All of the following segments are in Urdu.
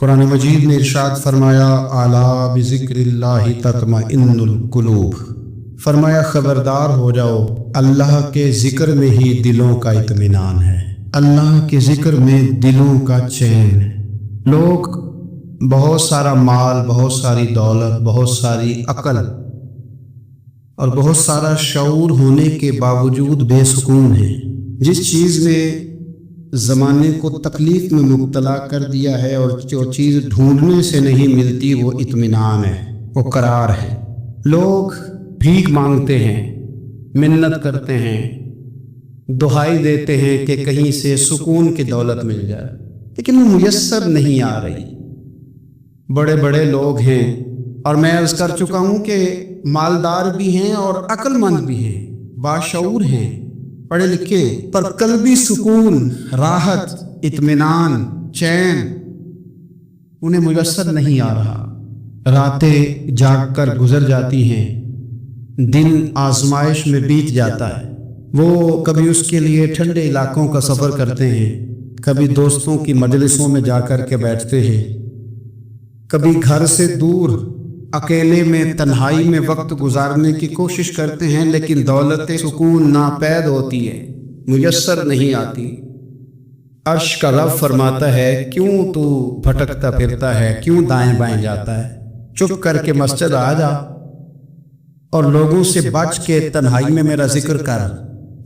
قرآن مجید نے ارشاد فرمایا الا بذکراللہ تطمئنُ القلوب، فرمایا خبردار ہو جاؤ، اللہ کے ذکر میں ہی دلوں کا اطمینان ہے، اللہ کے ذکر میں دلوں کا چین ہے۔ لوگ بہت سارا مال، بہت ساری دولت، بہت ساری عقل اور بہت سارا شعور ہونے کے باوجود بے سکون ہیں۔ جس چیز نے زمانے کو تکلیف میں مبتلا کر دیا ہے اور جو چیز ڈھونڈنے سے نہیں ملتی وہ اطمینان ہے، وہ قرار ہے۔ لوگ بھیک مانگتے ہیں، منت کرتے ہیں، دہائی دیتے ہیں کہ کہیں سے سکون کی دولت مل جائے، لیکن وہ میسر نہیں آ رہی۔ بڑے بڑے لوگ ہیں، اور میں عرض کر چکا ہوں کہ مالدار بھی ہیں اور عقل مند بھی ہیں، باشعور ہیں، پڑھے لکھے، پر قلبی سکون، راحت، اطمینان، چین انہیں میسر نہیں آ رہا۔ راتیں جاگ کر گزر جاتی ہیں، دن آزمائش میں بیت جاتا ہے۔ وہ کبھی اس کے لیے ٹھنڈے علاقوں کا سفر کرتے ہیں، کبھی دوستوں کی مجلسوں میں جا کر کے بیٹھتے ہیں، کبھی گھر سے دور اکیلے میں تنہائی میں وقت گزارنے کی کوشش کرتے ہیں، لیکن دولت سکون ناپید ہوتی ہے، میسر نہیں آتی۔ عرش کا رب فرماتا ہے کیوں تو بھٹکتا پھرتا ہے، کیوں دائیں بائیں جاتا ہے؟ چپ کر کے مسجد آ جا اور لوگوں سے بچ کے تنہائی میں میرا ذکر کر۔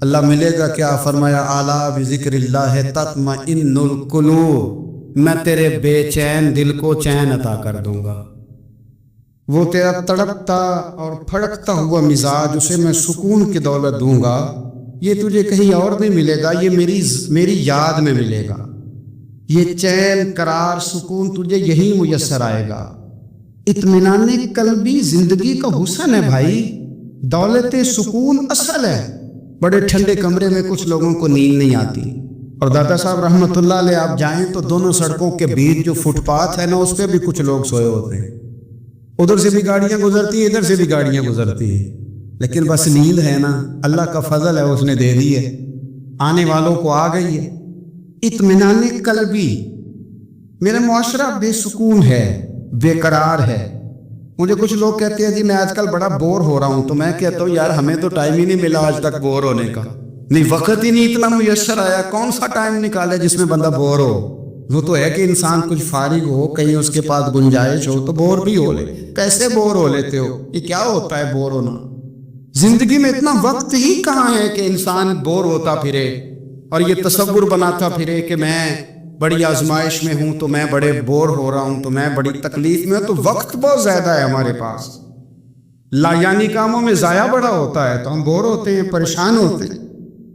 اللہ ملے گا کیا؟ فرمایا اعلیٰ بذکر اللہ تطمئن القلوب، میں تیرے بے چین دل کو چین عطا کر دوں گا۔ وہ تیرا تڑپتا اور پھڑکتا ہوا مزاج، اسے میں سکون کی دولت دوں گا۔ یہ تجھے کہیں اور نہیں ملے گا، یہ میری یاد میں ملے گا۔ یہ چین، قرار، سکون تجھے یہی میسر آئے گا۔ اطمینان قلبی زندگی کا حسن ہے بھائی، دولت سکون اصل ہے۔ بڑے ٹھنڈے کمرے میں کچھ لوگوں کو نیند نہیں آتی، اور دادا صاحب رحمۃ اللہ علیہ آپ جائیں تو دونوں سڑکوں کے بیچ جو فٹ پاتھ ہے نا، اس پہ بھی کچھ لوگ سوئے ہوتے ہیں۔ ادھر سے بھی گاڑیاں گزرتی ہیں، ادھر سے بھی گاڑیاں گزرتی ہیں، لیکن بس نیند ہے نا، اللہ کا فضل ہے، اس نے دے دی ہے، آنے والوں کو آ گئی ہے۔ اطمینان قلبی، میرا معاشرہ بے سکون ہے، بے قرار ہے۔ مجھے کچھ لوگ کہتے ہیں جی میں آج کل بڑا بور ہو رہا ہوں، تو میں کہتا ہوں یار ہمیں تو ٹائم ہی نہیں ملا آج تک بور ہونے کا، نہیں وقت ہی نہیں اتنا میسر آیا، کون سا ٹائم نکالے جس میں بندہ بور ہو؟ وہ تو ہے کہ انسان کچھ فارغ ہو، کہیں اس کے پاس گنجائش ہو تو بور بھی ہو لے۔ کیسے بور ہو لیتے ہو؟ یہ کیا ہوتا ہے بور ہونا؟ زندگی میں اتنا وقت ہی کہاں ہے کہ انسان بور ہوتا پھرے اور یہ تصور بناتا پھرے کہ میں بڑی آزمائش میں ہوں، تو میں بڑے بور ہو رہا ہوں، تو میں بڑی تکلیف میں ہوں۔ تو وقت بہت زیادہ ہے ہمارے پاس، لا یعنی کاموں میں ضائع بڑا ہوتا ہے، تو ہم بور ہوتے ہیں، پریشان ہوتے ہیں۔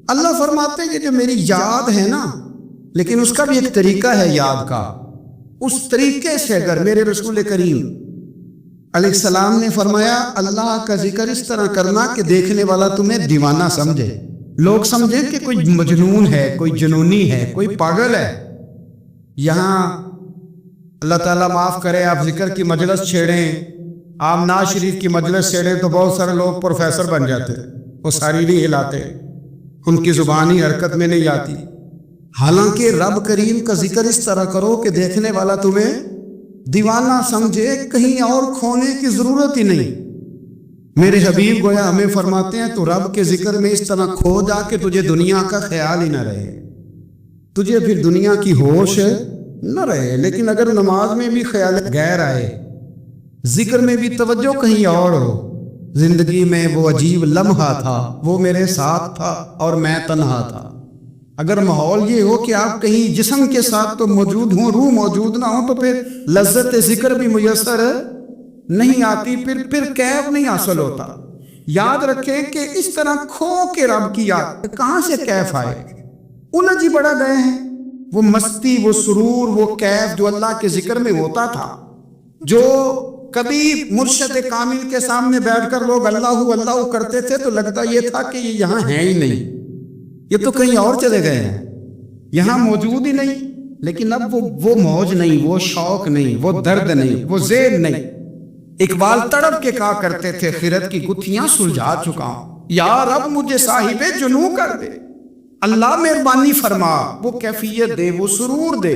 اللہ فرماتے ہیں کہ جو میری یاد ہے نا، لیکن اس کا بھی ایک طریقہ ہے یاد کا، اس طریقے سے اگر میرے رسول کریم علیہ السلام نے فرمایا اللہ کا ذکر اس طرح کرنا کہ دیکھنے والا تمہیں دیوانہ سمجھے، لوگ سمجھیں کہ کوئی مجنون ہے، کوئی جنونی ہے، کوئی پاگل ہے۔ یہاں اللہ تعالیٰ معاف کرے، آپ ذکر کی مجلس چھیڑیں، آپ ناز شریف کی مجلس چھیڑیں تو بہت سارے لوگ پروفیسر بن جاتے، وہ ساری نہیں ہلاتے، ان کی زبان ہی حرکت میں نہیں آتی۔ حالانکہ رب کریم کا ذکر اس طرح کرو کہ دیکھنے والا تمہیں دیوانہ سمجھے، کہیں اور کھونے کی ضرورت ہی نہیں۔ میرے حبیب گویا ہمیں فرماتے ہیں تو رب کے ذکر میں اس طرح کھو جا کہ تجھے دنیا کا خیال ہی نہ رہے، تجھے پھر دنیا کی ہوش نہ رہے۔ لیکن اگر نماز میں بھی خیال غیر آئے، ذکر میں بھی توجہ کہیں اور ہو، زندگی میں وہ عجیب لمحہ تھا، وہ میرے ساتھ تھا اور میں تنہا تھا۔ اگر ماحول یہ ہو کہ آپ کہیں جسم کے ساتھ تو موجود ہوں، روح موجود نہ ہو، تو پھر لذت ذکر بھی میسر نہیں آتی، پھر کیف نہیں حاصل ہوتا۔ یاد رکھیں کہ اس طرح کھو کے رب کی یاد کہاں سے کیف آئے؟ الجھ ہی بڑا گئے ہیں۔ وہ مستی، وہ سرور، وہ کیف جو اللہ کے ذکر میں ہوتا تھا، جو کبھی مرشد کامل کے سامنے بیٹھ کر لوگ اللہ اللہ کرتے تھے تو لگتا یہ تھا کہ یہ یہاں ہے ہی نہیں، یہ تو کہیں اور چلے گئے ہیں، یہاں موجود ہی نہیں۔ لیکن اب وہ موج نہیں، وہ شوق نہیں، وہ درد نہیں، وہ زید نہیں۔ اقبال تڑپ کے کہا کرتے تھے خیرت کی گتھیاں سلجھا چکا ہوں، یا رب مجھے صاحب جنوں کر دے، اللہ مہربانی فرما، وہ کیفیت دے، وہ سرور دے۔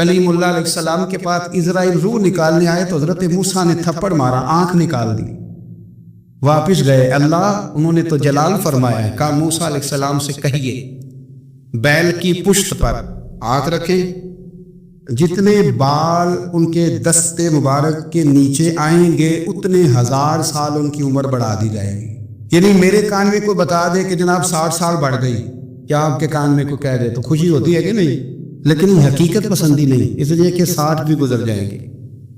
کلیم اللہ علیہ السلام کے پاس اسرائیل روح نکالنے آئے تو حضرت موسیٰ نے تھپڑ مارا، آنکھ نکال دی، واپس گئے۔ اللہ انہوں نے تو جلال فرمایا ہے، کہا موسیٰ علیہ السلام سے کہیے بیل کی پشت پر ہاتھ رکھیں، جتنے بال ان کے دستے مبارک کے نیچے آئیں گے اتنے 1000 سال ان کی عمر بڑھا دی جائے گی۔ یعنی میرے کان میں کوئی بتا دے کہ جناب 60 سال بڑھ گئی، کیا آپ کے کان میں کوئی کہہ دے تو خوشی ہوتی ہے کہ نہیں؟ لیکن یہ حقیقت پسندی نہیں، اس لیے کہ 60 بھی گزر جائیں گے،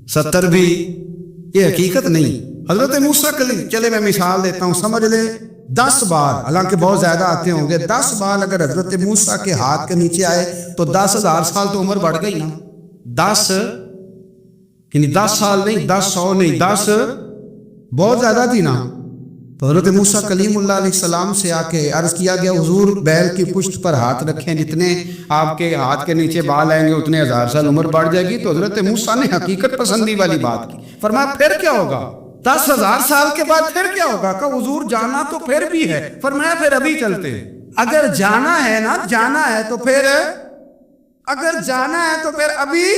70 بھی، یہ حقیقت نہیں۔ حضرت موسیٰ کلیم، چلے میں مثال دیتا ہوں، سمجھ لے 10 بال، حالانکہ بہت زیادہ آتے ہوں گے، 10 بال اگر حضرت موسیٰ کے ہاتھ کے نیچے آئے تو 10,000 سال تو عمر بڑھ گئی نا۔ 10 یعنی 10 سال نہیں، 10 نہیں، 10 بہت زیادہ تھی نا۔ تو حضرت موسیٰ کلیم اللہ علیہ السلام سے آ کے عرض کیا گیا حضور بیل کی پشت پر ہاتھ رکھیں، جتنے آپ کے ہاتھ کے نیچے بال آئیں گے اتنے 1000 سال عمر بڑھ جائے گی۔ تو حضرت موسیٰ نے حقیقت پسندی والی بات کی، فرمایا پھر کیا ہوگا؟ 10,000 سال کے بعد پھر کیا ہوگا؟ کہ حضور جانا تو پھر بھی ہے۔ فرمایا پھر ابھی چلتے ہیں، اگر جانا ہے نا، جانا ہے تو پھر، اگر جانا ہے تو پھر ابھی،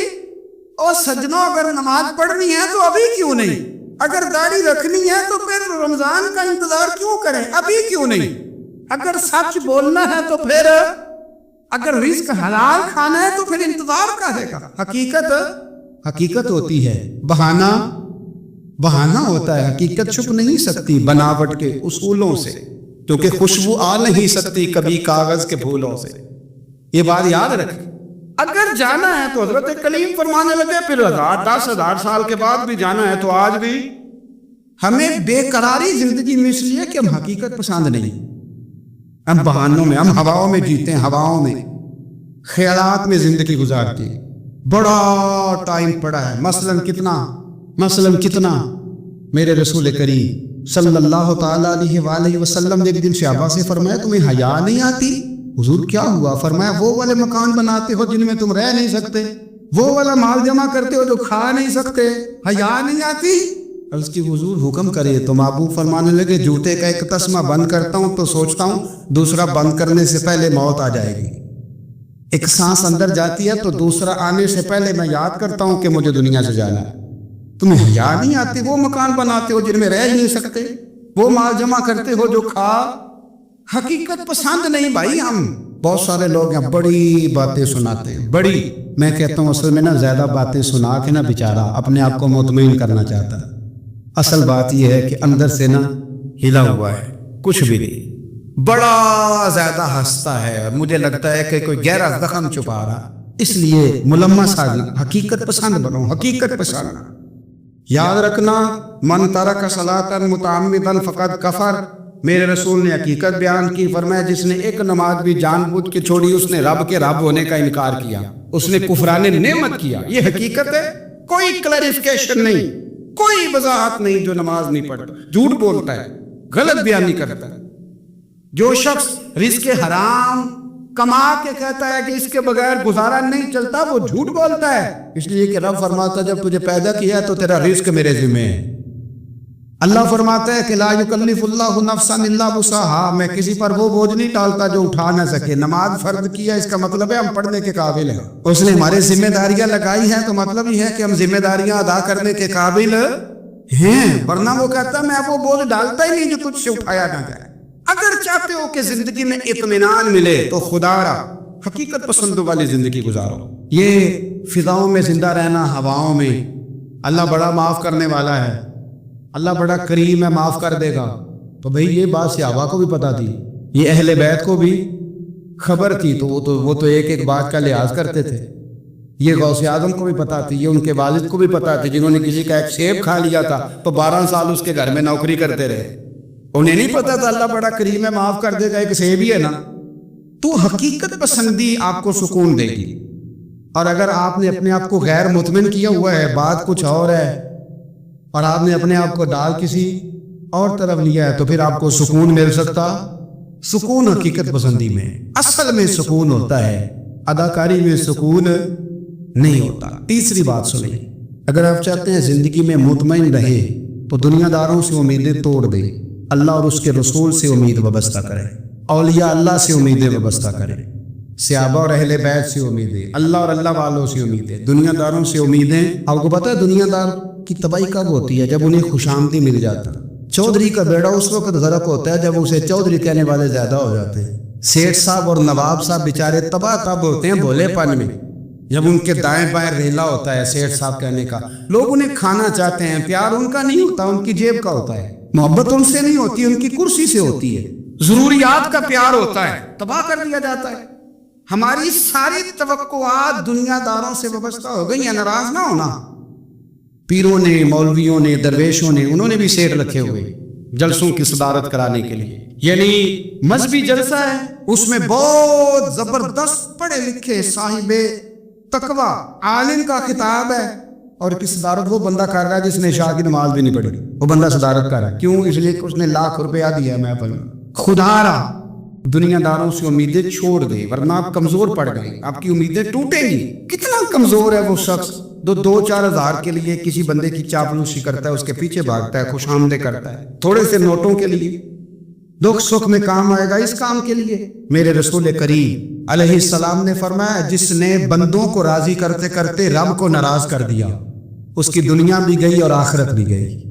اور سجنوں اگر نماز پڑھنی ہے تو ابھی کیوں نہیں؟ اگر داڑھی رکھنی ہے تو پھر رمضان کا انتظار کیوں کریں؟ ابھی کیوں نہیں؟ اگر سچ بولنا ہے تو پھر، اگر رزق حلال کھانا ہے تو پھر انتظار کہے گا؟ حقیقت ہوتی ہے، بہانہ ہوتا ہے، حقیقت چھپ نہیں سکتی بناوٹ کے اصولوں سے، کیونکہ خوشبو آ نہیں سکتی کبھی کاغذ کے پھولوں سے۔ یہ بات یاد رکھ، اگر جانا ہے تو حضرت کلیم فرمانے لگے پھر 10,000 سال کے بعد بھی جانا ہے تو آج بھی ہمیں بے قراری زندگی میں، اس لیے کہ ہم حقیقت پسند نہیں، ہم بہانوں میں، ہم ہواؤں میں جیتے ہیں، ہواؤں میں، خیالات میں زندگی گزارتی ہے۔ بڑا ٹائم پڑا ہے، مثلاً کتنا میرے رسول کریم صلی اللہ تعالیٰ علیہ وآلہ وسلم نے ایک دن صحابہ سے فرمایا تمہیں حیا نہیں آتی؟ حضور کیا ہوا؟ فرمایا وہ والے مکان بناتے ہو جن میں تم رہ نہیں سکتے، وہ والا مال جمع کرتے ہو جو کھا نہیں سکتے، حیا نہیں آتی؟ عرض کی حضور حکم کرے تو محبوب فرمانے لگے جوتے کا ایک تسمہ بند کرتا ہوں تو سوچتا ہوں دوسرا بند کرنے سے پہلے موت آ جائے گی، ایک سانس اندر جاتی ہے تو دوسرا آنے سے پہلے میں یاد کرتا ہوں کہ مجھے دنیا سے جانا ہے۔ تمہیں حیا نہیں آتی؟ وہ مکان بناتے ہو جن میں رہ ہی نہیں سکتے، وہ مال جمع کرتے ہو جو کھا، حقیقت پسند نہیں بھائی ہم۔ بہت سارے لوگ ہیں بڑی باتیں سناتے ہیں، بڑی، میں کہتا ہوں اصل میں نا زیادہ باتیں سنا کے نا بیچارہ اپنے آپ کو مطمئن کرنا چاہتا ہے، اصل بات یہ ہے کہ اندر سے نا ہلا ہوا ہے، کچھ بھی نہیں، بڑا زیادہ ہنستا ہے، مجھے لگتا ہے کہ کوئی گہرا زخم چھپا رہا، اس لیے ملمس آنا، حقیقت پسند بنو، حقیقت پسند۔ یاد رکھنا من ترک صلاۃ متعمدا فقد کفر، میرے رسول نے حقیقت بیان کی، فرمایا جس نے ایک نماز بھی جان بوجھ کے چھوڑی اس نے رب کے رب ہونے کا انکار کیا، اس نے کفران نعمت کیا۔ یہ حقیقت ہے، کوئی کلیریفیکیشن نہیں، کوئی وضاحت نہیں۔ جو نماز نہیں پڑھتا جھوٹ بولتا ہے، غلط بیانی کرتا ہے، جو شخص رزق حرام کما کے کہتا ہے کہ اس کے بغیر گزارا نہیں چلتا، وہ جھوٹ بولتا ہے، اس لیے کہ رب فرماتا ہے جب تجھے پیدا کیا تو تیرا رزق میرے ذمہ ہے۔ اللہ فرماتا ہے کہ لا یکلف اللہ نفسا الا وسعها، میں کسی پر وہ بوجھ نہیں ڈالتا جو اٹھا نہ سکے۔ نماز فرض کیا اس کا مطلب ہے ہم پڑھنے کے قابل ہیں، اس نے ہمارے ذمہ داریاں لگائی ہیں تو مطلب یہ ہے کہ ہم ذمہ داریاں ادا کرنے کے قابل ہیں، ورنہ وہ کہتا ہے میں وہ بوجھ ڈالتا ہی نہیں جو تجھ سے اٹھایا نہ جائے۔ اگر چاہتے ہو کہ زندگی میں اطمینان ملے تو خدا را حقیقت پسند والی زندگی گزارو۔ یہ فضاؤں میں زندہ رہنا، ہواؤں میں، اللہ بڑا معاف کرنے والا ہے، اللہ بڑا کریم ہے، معاف کر دے گا، تو بھئی یہ بات صحابہ کو بھی پتا تھی، یہ اہل بیت کو بھی خبر تھی، تو وہ تو ایک ایک بات کا لحاظ کرتے تھے۔ یہ غوث اعظم کو بھی پتا تھی، یہ ان کے والد کو بھی پتا تھی، جنہوں نے کسی کا ایک سیب کھا لیا تھا تو 12 سال اس کے گھر میں نوکری کرتے رہے، انہیں نہیں پتا تھا اللہ بڑا کریم ہے، معاف کر دے گا، ایک سیب ہی ہے نا۔ تو حقیقت پسندی آپ کو سکون دے گی، اور اگر آپ نے اپنے آپ کو غیر مطمئن کیا ہوا ہے، بات کچھ اور ہے، اور آپ نے اپنے آپ کو ڈال کسی اور طرف لیا ہے، تو پھر آپ کو سکون مل سکتا؟ سکون حقیقت پسندی میں، اصل میں سکون ہوتا ہے، اداکاری میں سکون نہیں ہوتا۔ تیسری بات سنیں، اگر آپ چاہتے ہیں زندگی میں مطمئن رہے تو دنیا داروں سے امیدیں توڑ دیں، اللہ اور اس کے رسول سے امید وابستہ کریں، اولیاء اللہ سے امیدیں وابستہ کریں، صحابہ اور اہل بیت سے امیدیں، اللہ اور اللہ والوں سے امیدیں، دنیا داروں سے امیدیں۔ آپ کو پتہ ہے دنیا دار کی تباہی کب ہوتی ہے؟ جب انہیں خوش آمدی مل جاتا۔ چودھری کا بیڑا اس وقت غرق ہوتا ہے جب اسے چودھری کہنے والے زیادہ ہو جاتے ہیں۔ سیٹھ صاحب اور نواب صاحب بیچارے تباہ تب ہوتے ہیں بھولے پن میں، جب ان کے دائیں بائیں ریلا ہوتا ہے سیٹھ صاحب کہنے کا۔ لوگ انہیں کھانا چاہتے ہیں، پیار ان کا نہیں ہوتا، ان کی جیب کا ہوتا ہے، محبت ان سے نہیں ہوتی، ان کی کرسی سے ہوتی ہے، ضروریات کا پیار ہوتا ہے، تباہ کر دیا جاتا ہے۔ ہماری ساری توقعات دنیا داروں سے وابستہ ہو گئی ہیں۔ ناراض نہ ہونا، پیروں نے، مولویوں نے، درویشوں نے، انہوں نے بھی سیٹ رکھے ہوئے جلسوں کی صدارت کرانے کے لیے، یعنی مذہبی جلسہ ہے، اس میں بہت زبردست پڑھے لکھے صاحب تقوی عالم کا خطاب ہے، اور کی صدارت وہ بندہ کر رہا ہے جس نے عشاء کی نماز بھی نہیں پڑھی، وہ بندہ صدارت کر رہا ہے۔ کیوں؟ اس لیے کہ اس نے لاکھ روپیہ دیا محفل میں۔ خدا را دنیا داروں سے امیدیں چھوڑ دے، ورنہ آپ کمزور پڑ گئے، آپ کی امیدیں ٹوٹیں گی۔ کتنا کمزور ہے وہ شخص جو 2-4 ہزار کے لیے کسی بندے کی چاپلوسی کرتا ہے، اس کے پیچھے بھاگتا ہے، خوش آمدیں کرتا ہے، تھوڑے سے نوٹوں کے لیے، دکھ سکھ میں کام آئے گا اس کام کے لیے۔ میرے رسول کریم علیہ السلام نے فرمایا، جس نے بندوں کو راضی کرتے کرتے رب کو ناراض کر دیا، اس کی دنیا بھی گئی اور آخرت بھی گئی۔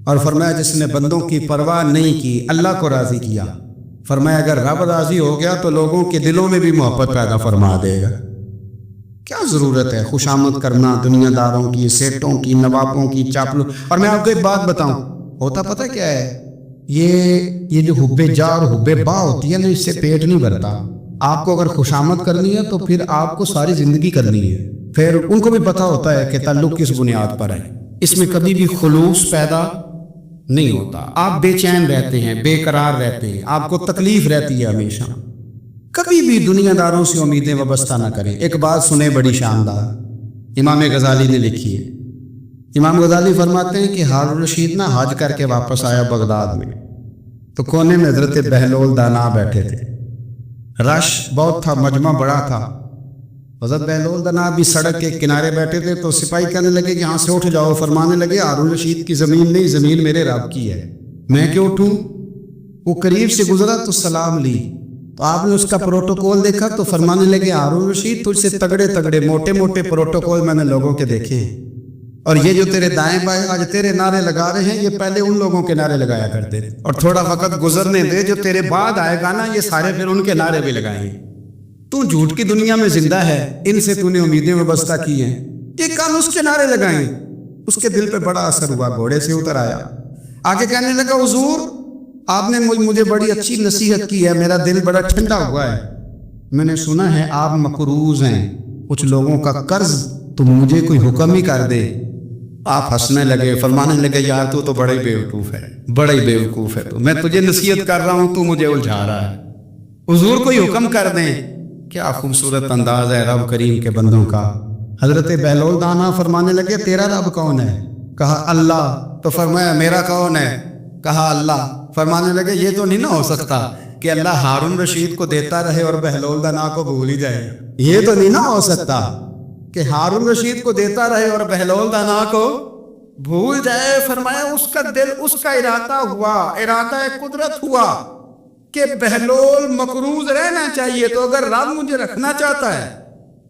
اور فرمایا، جس نے بندوں کی پرواہ نہیں کی، اللہ کو راضی کیا، فرمایا اگر رب راضی ہو گیا تو لوگوں کے دلوں میں بھی محبت پیدا فرما دے گا۔ کیا ضرورت ہے خوش آمد کرنا دنیا داروں کی، سیٹوں کی، نوابوں کی، چاپلو۔ اور میں آپ کو ایک بات بتاؤں، ہوتا پتہ کیا ہے؟ یہ جو حب جا اور حب با ہوتی ہے نا، اس سے پیٹ نہیں بھرتا۔ آپ کو اگر خوش آمد کرنی ہے تو پھر آپ کو ساری زندگی کرنی ہے۔ پھر ان کو بھی پتہ ہوتا ہے کہ تعلق کس بنیاد پر ہے، اس میں کبھی بھی خلوص پیدا نہیں ہوتا۔ آپ بے چین رہتے ہیں، بے قرار رہتے ہیں، آپ کو تکلیف رہتی ہے ہمیشہ۔ کبھی بھی دنیا داروں سے امیدیں وابستہ نہ کریں۔ ایک بات سنیں بڑی شاندار، امام غزالی نے لکھی ہے۔ امام غزالی فرماتے ہیں کہ ہارون رشید نہ حج کر کے واپس آیا بغداد میں، تو کونے میں حضرت بہلول دانا بیٹھے تھے، رش بہت تھا، مجمع بڑا تھا۔ حضرت بہلول دانا بھی سڑک کے کنارے بیٹھے تھے، تو سپاہی کہنے لگے کہ یہاں سے اٹھ جاؤ، فرمانے لگے ہارون رشید کی زمین نہیں، زمین میرے رب کی ہے، میں کیوں اٹھوں؟ وہ قریب سے گزرا تو سلام لی، تو آپ نے اس کا پروٹوکول دیکھا تو فرمانے لگے ہارون رشید تجھ سے تگڑے تگڑے موٹے موٹے پروٹوکول میں نے لوگوں کے دیکھے ہیں، اور یہ جو تیرے دائیں بائیں آج تیرے نعرے لگا رہے ہیں، یہ پہلے ان لوگوں کے نعرے لگایا کرتے تھے، اور تھوڑا وقت گزرنے دے، جو تیرے بعد آئے گا نا، یہ سارے پھر ان کے نعرے بھی لگائیں گے۔ تو جھوٹ کی دنیا میں زندہ ہے، ان سے تو نے امیدیں وابستہ کی ہیں، یہ کل اس کے نعرے لگائیں۔ اس کے دل پہ بڑا اثر ہوا، گھوڑے سے اتر آیا، آگے کہنے لگا حضور آپ نے مجھے بڑی اچھی نصیحت کی ہے، میرا دل بڑا ٹھنڈا ہوا ہے، میں نے سنا ہے آپ مقروض ہیں کچھ لوگوں کا قرض، تو مجھے کوئی حکم ہی کر دے۔ آپ ہنسنے لگے، فرمانے لگے یار تو بڑا ہی بیوقوف ہے، بڑا ہی بیوقوف ہے، تو میں تجھے نصیحت کر رہا ہوں، تو مجھے الجھا رہا ہے، حضور کوئی حکم کر دیں۔ کیا خوبصورت انداز ہے رب کریم کے بندوں کا۔ حضرت بہلول دانا فرمانے لگے تیرا رب کون ہے؟ کہا اللہ۔ تو فرمایا میرا کون ہے؟ کہا اللہ۔ فرمانے لگے یہ تو نہیں نہ ہو سکتا کہ اللہ ہارون رشید کو دیتا رہے اور بہلول دانا کو بھول ہی جائے، یہ تو نہیں نہ ہو سکتا کہ ہارون رشید کو دیتا رہے اور بہلول دانا کو بھول جائے۔ فرمایا اس کا دل، اس کا ارادہ ہوا، ارادہ قدرت ہوا کہ بہلول مقروض رہنا چاہیے، تو اگر رب مجھے رکھنا چاہتا ہے،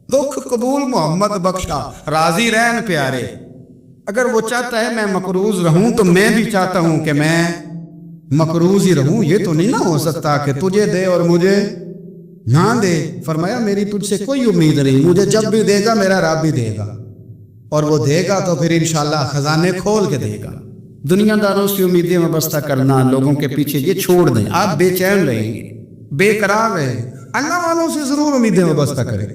دکھ قبول محمد بخشا، راضی رہن پیارے، اگر وہ چاہتا ہے میں مقروض رہوں تو میں بھی چاہتا ہوں کہ میں مقروض ہی رہوں، یہ تو نہیں نہ ہو سکتا کہ تجھے دے اور مجھے نہ دے۔ فرمایا میری تجھ سے کوئی امید نہیں، مجھے جب بھی دے گا میرا رب بھی دے گا، اور وہ دے گا تو پھر انشاءاللہ خزانے کھول کے دے گا۔ دنیا داروں سے امیدیں وابستہ کرنا، لوگوں کے پیچھے، یہ چھوڑ دیں۔ آپ بے چین رہیں گے، بے قرار رہیں، اللہ والوں سے ضرور امیدیں وابستہ کریں،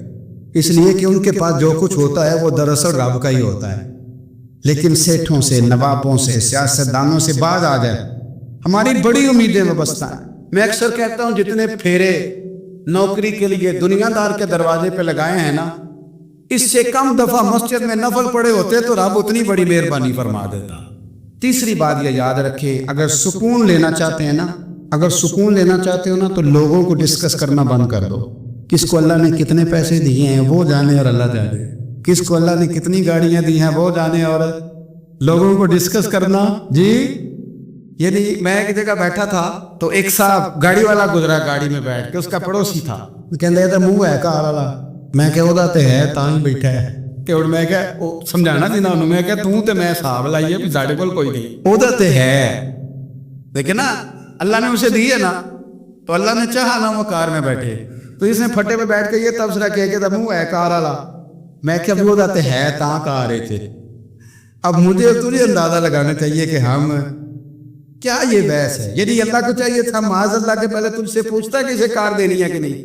اس لیے کہ ان کے پاس جو کچھ ہوتا ہے وہ دراصل رب کا ہی ہوتا ہے۔ لیکن سیٹھوں سے، نوابوں سے، سیاستدانوں سے باز آ جائے، ہماری بڑی امیدیں وابستہ ہیں۔ میں اکثر کہتا ہوں جتنے پھیرے نوکری کے لیے دنیا دار کے دروازے پہ لگائے ہیں نا، اس سے کم دفعہ مسجد میں نفل پڑے ہوتے تو رب اتنی بڑی مہربانی فرما دیتا۔ تیسری بات یہ یاد رکھے، اگر سکون لینا چاہتے ہیں نا، اگر سکون لینا چاہتے ہو نا، تو لوگوں کو ڈسکس کرنا بند کر دو۔ کس کو اللہ نے کتنے پیسے دیے ہیں وہ جانے اور اللہ جانے، کس کو اللہ نے کتنی گاڑیاں دی ہیں وہ جانے، اور لوگوں کو ڈسکس کرنا، جی یعنی میں ایک جگہ بیٹھا تھا تو ایک صاحب گاڑی والا گزرا گاڑی میں بیٹھ کے، اس کا پڑوسی تھا، کہندے تے منہ ہے کار والا، میں کہ اودا تے ہے تاں ہی بیٹھا ہے کہ ہن میں کہ سمجھانا سی نا انہوں، میں کہ تو تے میں حساب لائیے بھی ساڈے کول کوئی نہیں، اودا تے ہے لیکن نا اللہ نے اسے دی ہے نا، تو اللہ نے چاہا نا وہ کار میں بیٹھے، تو اس نے پھٹے پہ بیٹھ کے یہ تبصرہ کہہ کے منہ ہے کار والا، میں کہ اب اودا تے ہے تاں کار رہے تھے۔ اب مجھے تو نہیں اندازہ لگانا چاہیے کہ ہم کیا یہ بحث ہے، یعنی اللہ کو چاہیے تھا معاذ اللہ کے پہلے تم سے پوچھتا کہ اسے کار دینی ہے کہ نہیں،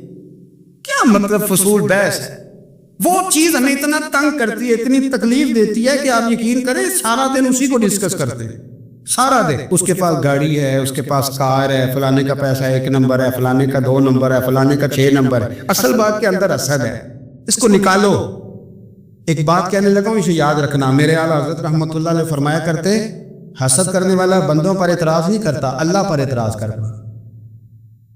کیا مطلب فضول بحث ہے۔ وہ چیز ہمیں اتنا تنگ کرتی ہے، اتنی تکلیف دیتی ہے کہ آپ یقین کریں سارا دن اسی کو ڈسکس کرتے ہیں، سارا دن اس کے پاس گاڑی ہے، اس کے پاس کار ہے، فلانے کا پیسہ 1 نمبر ہے، فلانے کا 2 نمبر ہے، فلانے کا 6 نمبر ہے، اصل بات کے اندر حسد ہے، اس کو نکالو۔ ایک بات کہنے لگا ہوں، اسے یاد رکھنا، میرے اعلیٰ حضرت رحمۃ اللہ علیہ فرمایا کرتے، حسد کرنے والا بندوں پر اعتراض نہیں کرتا، اللہ پر اعتراض کرتا۔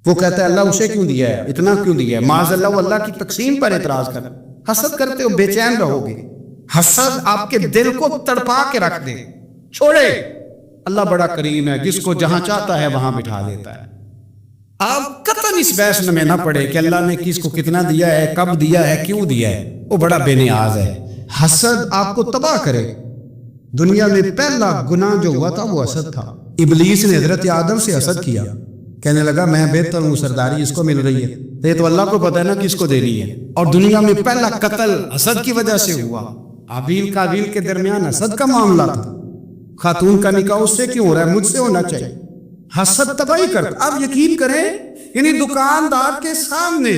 وہ کہتا ہے اللہ اسے کیوں دیا ہے، اتنا کیوں دیا ہے، معاذ اللہ وہ اللہ کی تقسیم پر اعتراض کرتا۔ حسد کرتے ہو بے چین رہو گے، حسد آپ کے دل کو تڑپا کے رکھ دے، چھوڑے۔ اللہ بڑا کریم ہے، جس کو جہاں چاہتا ہے وہاں بٹھا دیتا ہے۔ آپ قطعاً اس بحث میں نہ پڑے کہ اللہ نے کس کو کتنا دیا ہے، کب دیا ہے، کیوں دیا ہے، وہ بڑا بے نیاز ہے۔ حسد آپ کو تباہ کرے۔ دنیا میں پہلا گناہ جو ہوا تھا وہ حسد تھا۔ ابلیس نے حضرت آدم سے حسد کیا، کہنے لگا میں بہتر ہوں، سرداری اس کو مل رہی ہے، یہ تو اللہ کو پتہ ہے نا کس کو دے رہی ہے۔ اور دنیا میں پہلا قتل حسد کی وجہ سے ہوا، حابیل قابیل کے درمیان حسد کا معاملہ تھا۔ خاتون کا نکاح اس سے کیوں ہو رہا ہے، مجھ سے ہونا چاہیے۔ حسد تباہی کرتا۔ اب یقین کریں، یعنی دکاندار کے سامنے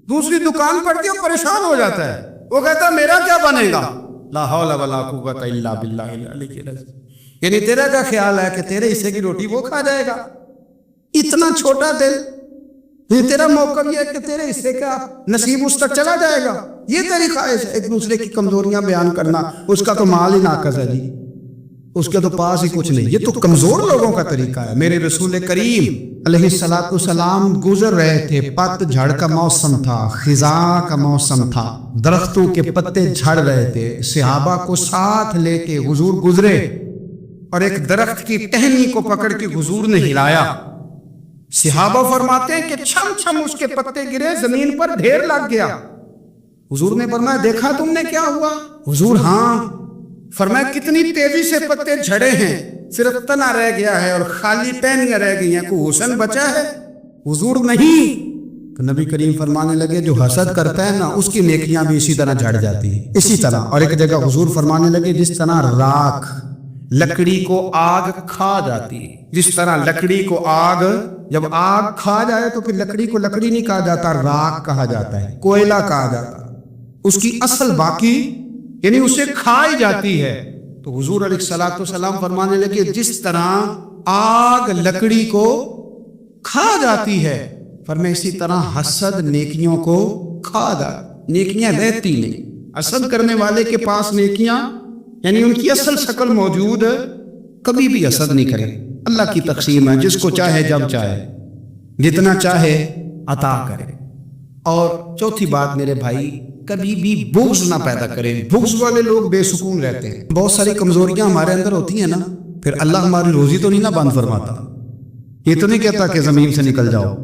دوسری دکان پڑتی ہے، پریشان ہو جاتا ہے، وہ کہتا ہے میرا کیا بنے گا، لا حول ولا قوت الا باللہ العلی العظیم۔ یعنی تیرا کیا خیال ہے کہ تیرے حصے کی روٹی وہ کھا جائے گا، اتنا چھوٹا دل، یہ تیرا موقع یہ ہے کہ تیرے حصے کا نصیب اس تک چلا جائے گا، یہ تیری خواہش ہے۔ ایک دوسرے کی کمزوریاں بیان کرنا، اس کا تو مال ہی ناقص ہے جی، اس کے تو پاس ہی کچھ نہیں، یہ تو کمزور لوگوں کا طریقہ ہے۔ میرے رسول کریم علیہ السلام گزر رہے تھے، پت جھڑ کا موسم تھا، خزاں کا موسم تھا، درختوں کے پتے جھڑ رہے تھے، صحابہ کو ساتھ لے کے حضور گزرے اور ایک درخت کی ٹہنی کو پکڑ کے حضور نے ہلایا۔ صحابہ فرماتے ہیں کہ چھم چھم اس کے پتے گرے، زمین پر ڈھیر لگ گیا۔ حضور نے فرمایا دیکھا تم نے کیا ہوا؟ حضور ہاں۔ فرمایا کتنی تیزی سے پتے جھڑے ہیں، صرف تنا رہ گیا ہے اور خالی ٹہنیاں رہ گئی ہیں، کوئی حسن بچا ہے؟ حضور نہیں۔ تو نبی کریم فرمانے لگے جو حسد کرتا ہے نا اس کی نیکیاں بھی اسی طرح جھڑ جاتی ہیں، اسی طرح۔ اور ایک جگہ حضور فرمانے لگے جس طرح راکھ لکڑی کو آگ کھا جاتی ہے، جس طرح لکڑی کو آگ، جب آگ کھا جائے تو پھر لکڑی کو لکڑی نہیں کہا جاتا، راکھ کہا جاتا ہے، کوئلہ کہا جاتا ہے، اس کی اصل باقی یعنی اسے کھائی جاتی ہے۔ تو حضور علیہ السلام فرمانے لگے جس طرح آگ لکڑی کو کھا جاتی ہے، فرمایا اسی طرح حسد نیکیوں کو کھا جاتی، نیکیاں رہتی نہیں۔ حسد کرنے والے کے پاس نیکیاں یعنی ان کی اصل شکل موجود ہے، کبھی بھی حسد نہیں کرے۔ اللہ کی تقسیم ہے، جس کو چاہے جب چاہے جتنا چاہے عطا کرے۔ اور چوتھی بات میرے بھائی، کبھی بھی بغض نہ پیدا کریں۔ بغض والے لوگ بے سکون رہتے ہیں۔ بہت ساری کمزوریاں ہمارے اندر ہوتی ہیں نا، پھر اللہ ہماری روزی تو نہیں نہ بند فرماتا، یہ تو نہیں کہتا کہ زمین سے نکل جاؤ،